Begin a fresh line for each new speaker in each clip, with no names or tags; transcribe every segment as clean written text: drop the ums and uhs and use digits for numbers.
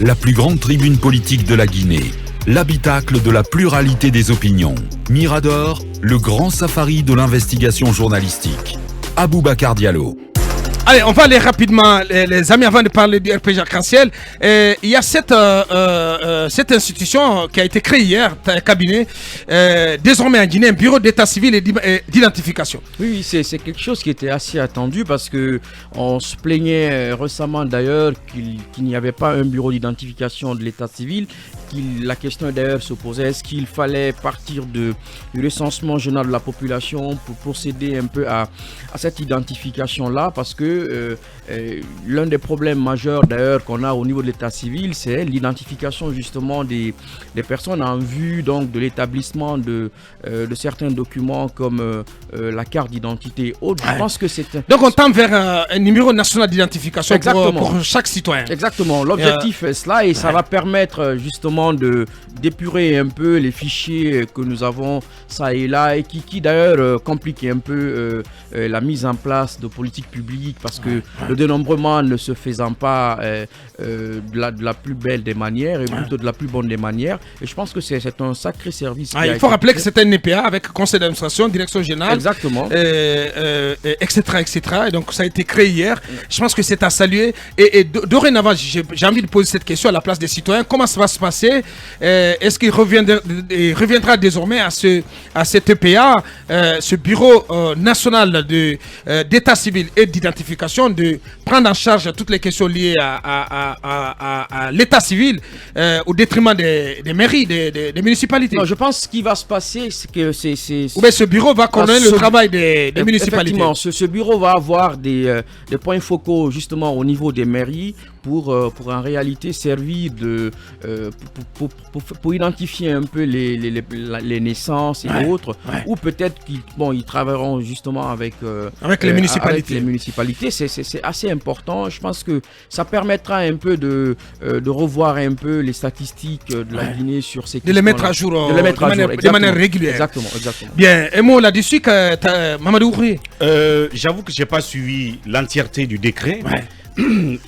La plus grande tribune politique de la Guinée, l'habitacle de la pluralité des opinions. Mirador, le grand safari de l'investigation journalistique. Aboubacar Diallo.
Allez, on va aller rapidement, les amis, avant de parler du RPG Arc-en-Ciel. Il y a cette institution qui a été créée hier, un cabinet, désormais en Guinée, un bureau d'état civil et d'identification.
Oui, c'est quelque chose qui était assez attendu parce que on se plaignait récemment d'ailleurs qu'il n'y avait pas un bureau d'identification de l'état civil. La question d'ailleurs se posait, est-ce qu'il fallait partir du recensement général de la population pour procéder un peu à cette identification-là, parce que l'un des problèmes majeurs d'ailleurs qu'on a au niveau de l'état civil, c'est l'identification justement des personnes en vue donc de l'établissement de certains documents comme la carte d'identité et autres. Je pense que c'est...
Donc on tend vers un numéro national d'identification pour chaque citoyen.
Exactement, l'objectif est cela et ça va permettre justement d'épurer un peu les fichiers que nous avons ça et là et qui d'ailleurs compliquent un peu la mise en place de politiques publiques, parce que le dénombrement ne se faisant pas de la plus belle des manières et plutôt de la plus bonne des manières, et je pense que c'est un sacré service.
Il faut rappeler que c'est un NPA avec conseil d'administration, direction générale,
exactement,
etc. Et donc ça a été créé hier. Je pense que c'est à saluer et dorénavant j'ai envie de poser cette question à la place des citoyens. Comment ça va se passer? Est-ce qu'il reviendra désormais à cet EPA, ce bureau national d'état civil et d'identification, de prendre en charge toutes les questions liées à l'état civil au détriment des mairies, des municipalités?
Non, je pense qu'il va se passer, c'est que
ce bureau va coordonner le travail des municipalités.
Effectivement, ce bureau va avoir des points focaux justement au niveau des mairies pour en réalité servir pour identifier un peu les naissances et autres, ou peut-être qu'ils travailleront justement avec
les municipalités.
Avec les municipalités. C'est assez important. Je pense que ça permettra un peu de revoir un peu les statistiques de la Guinée sur ces questions.
De les mettre à jour de manière régulière.
Exactement.
Bien, un mot là-dessus, Mamadou Ouri.
J'avoue que je n'ai pas suivi l'entièreté du décret.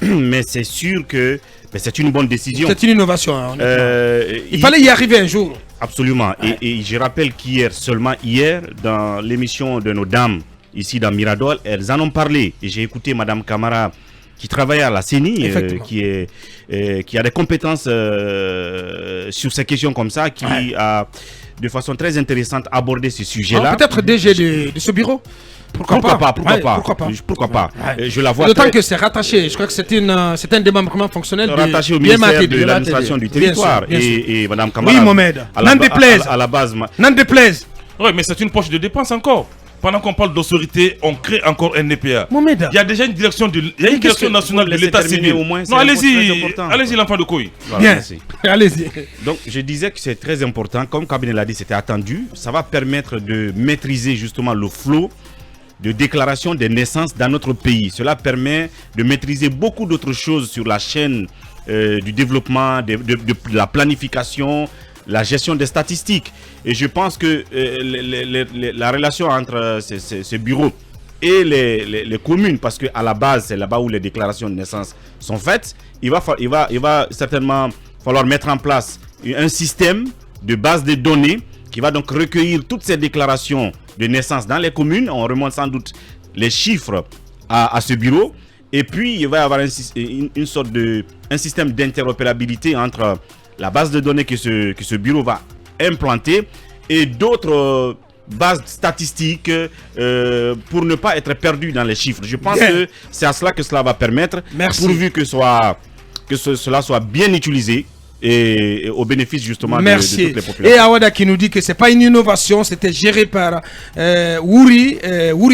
Mais c'est sûr que c'est une bonne décision.
C'est une innovation. Il fallait y arriver un jour.
Absolument. Et je rappelle seulement hier, dans l'émission de nos dames, ici dans Mirador, elles en ont parlé. Et j'ai écouté Madame Camara, qui travaille à la CENI, qui a des compétences sur ces questions comme ça, qui a de façon très intéressante abordé ce sujet-là.
Peut-être DG de ce bureau. Pourquoi pas.
Je la vois.
D'autant que c'est rattaché. Je crois que c'est un démembrement fonctionnel
rattaché au ministère de l'administration du territoire. Et Madame Camara.
Oui, Mohamed. N'en déplaise.
À la base.
N'en déplaise.
Oui, mais c'est une poche de dépenses encore. Pendant qu'on parle d'autorité, on crée encore un EPA.
Mohamed.
Il y a déjà une direction nationale de l'état civil. Non, allez-y, l'enfant de Koui.
Bien, allez-y.
Donc, je disais que c'est très important. Comme Cabinet l'a dit, c'était attendu. Ça va permettre de maîtriser justement le flot de déclaration des naissances dans notre pays. Cela permet de maîtriser beaucoup d'autres choses sur la chaîne du développement, de la planification, la gestion des statistiques. Et je pense que la relation entre ces bureaux et les communes, parce qu'à la base, c'est là-bas où les déclarations de naissance sont faites, il va certainement falloir mettre en place un système de base de données qui va donc recueillir toutes ces déclarations de naissance dans les communes. On remonte sans doute les chiffres à ce bureau. Et puis, il va y avoir un système d'interopérabilité entre la base de données que ce bureau va implanter et d'autres bases statistiques pour ne pas être perdu dans les chiffres. Je pense que c'est à cela que cela va permettre, pourvu que cela soit bien utilisé et au bénéfice justement de toutes les populations.
Et Awada qui nous dit que c'est pas une innovation, c'était géré par Wouri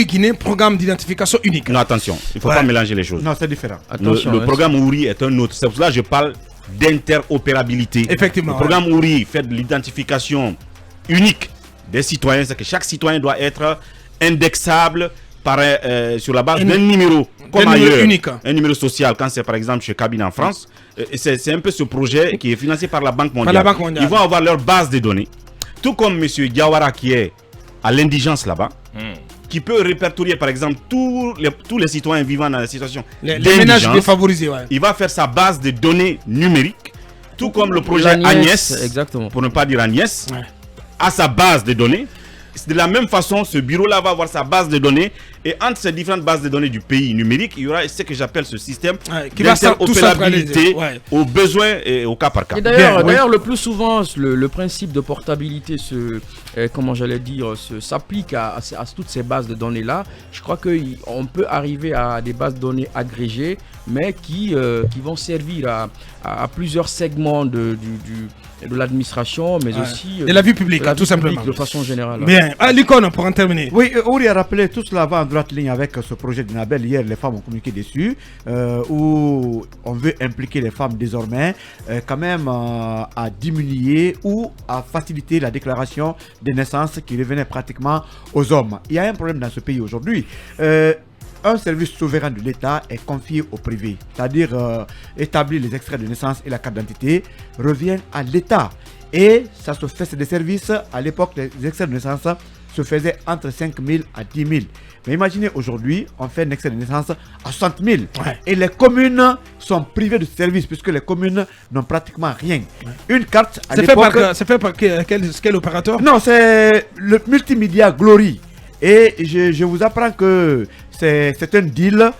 Guinée, programme d'identification unique.
Non, attention, il ne faut pas mélanger les choses.
Non, c'est différent.
Le programme Wouri est un autre. C'est pour cela que je parle d'interopérabilité.
Effectivement.
Le programme Wouri fait de l'identification unique des citoyens. C'est que chaque citoyen doit être indexable sur la base d'un numéro, comme ailleurs, unique. Un numéro social, quand c'est par exemple chez Cabine en France. C'est un peu ce projet qui est financé par la Banque mondiale. Ils vont avoir leur base de données. Tout comme M. Diawara qui est à l'indigence là-bas. qui peut répertorier par exemple tous les citoyens vivant dans la situation
les ménages défavorisés. Ouais.
Il va faire sa base de données numériques, tout comme le projet Agnès,
exactement.
pour ne pas dire Agnès, a sa base de données. De la même façon, ce bureau-là va avoir sa base de données, et entre ces différentes bases de données du pays numérique, il y aura ce que j'appelle ce système d'interopérabilité aux besoins et au cas par cas.
Et d'ailleurs, le plus souvent, le principe de portabilité s'applique à toutes ces bases de données-là. Je crois qu'on peut arriver à des bases de données agrégées, mais qui vont servir à plusieurs segments de l'administration, mais aussi
de la vie publique, tout simplement,
de façon générale.
Bien, l'icône pour en terminer.
Oui, Ouri a rappelé, tout cela va en droite ligne avec ce projet de Nabel. Hier, les femmes ont communiqué dessus, où on veut impliquer les femmes désormais quand même à diminuer ou à faciliter la déclaration des naissances qui revenait pratiquement aux hommes. Il y a un problème dans ce pays aujourd'hui. Un service souverain de l'État est confié au privé, c'est-à-dire établir les extraits de naissance et la carte d'identité reviennent à l'État. Et ça se fait, c'est des services, à l'époque, les extraits de naissance se faisaient entre 5 000 à 10 000. Mais imaginez aujourd'hui, on fait un extrait de naissance à 60 000. Et les communes sont privées de services puisque les communes n'ont pratiquement rien. Une carte, à l'époque...
C'est fait par quel opérateur?
Non, c'est le Multimédia Glory. Et je vous apprends que c'est un deal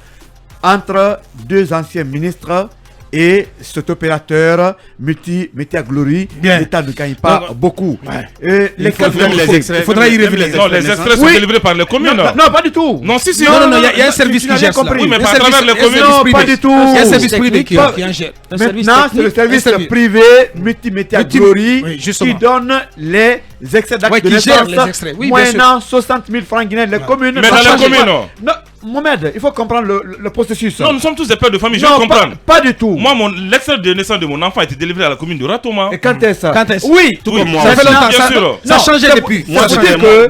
entre deux anciens ministres et cet opérateur Multimédia Glory. L'État ne gagne pas beaucoup.
Il faudra y revenir.
Non, les extraits sont délivrés par les communes.
Non, pas du tout.
Non, si,
non, il y a un service qui gère ça.
Oui, mais pas à travers les communes.
Non, pas du tout.
Il y a un service privé qui en gère.
Maintenant, c'est le service privé Multimédia Glory qui donne les extraits d'actes de naissance moyennant 60 000 francs guinéens. Les communes...
Mais dans les communes,
non. Mohamed, il faut comprendre le processus.
Non, nous sommes tous des pères de famille, je comprends.
Pas du tout.
Moi, l'extrait de naissance de mon enfant a été délivré à la commune de Ratoma.
Et quand est-ce?
Oui,
tout comme moi.
Ça fait longtemps,
bien sûr.
Ça a changé depuis.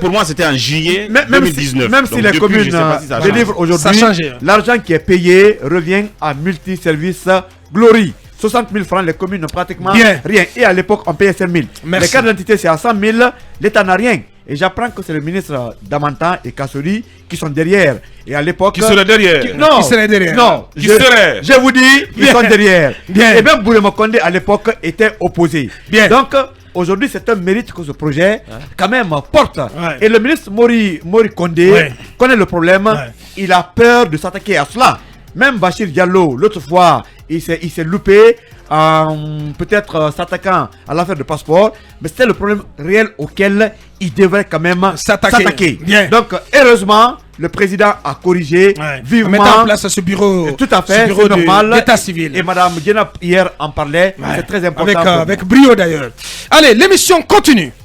Pour moi, c'était en juillet 2019.
Même si les communes délivrent aujourd'hui, l'argent qui est payé revient à Multiservice Glory. 60 000 francs, les communes n'ont pratiquement rien. Et à l'époque, on payait 5 000. Les cartes d'identité, c'est à 100 000. L'État n'a rien. Et j'apprends que c'est le ministre Damantan et Kassori qui sont derrière. Et à l'époque...
Qui serait derrière?
Non.
Qui serait derrière?
Non. Je vous dis, ils sont derrière. Et même Boulema Condé, à l'époque, était opposé. Donc, aujourd'hui, c'est un mérite que ce projet, quand même, porte. Et le ministre Mori Condé connaît le problème. Il a peur de s'attaquer à cela. Même Bachir Diallo, l'autre fois, il s'est loupé en peut-être s'attaquant à l'affaire de passeport, mais c'était le problème réel auquel il devrait quand même s'attaquer. Donc, heureusement, le président a corrigé vivement.
Mettre en place ce bureau.
Tout à fait, c'est normal.
D'état civil.
Et Madame Diana hier en parlait. C'est très important.
Avec brio d'ailleurs. Allez, l'émission continue.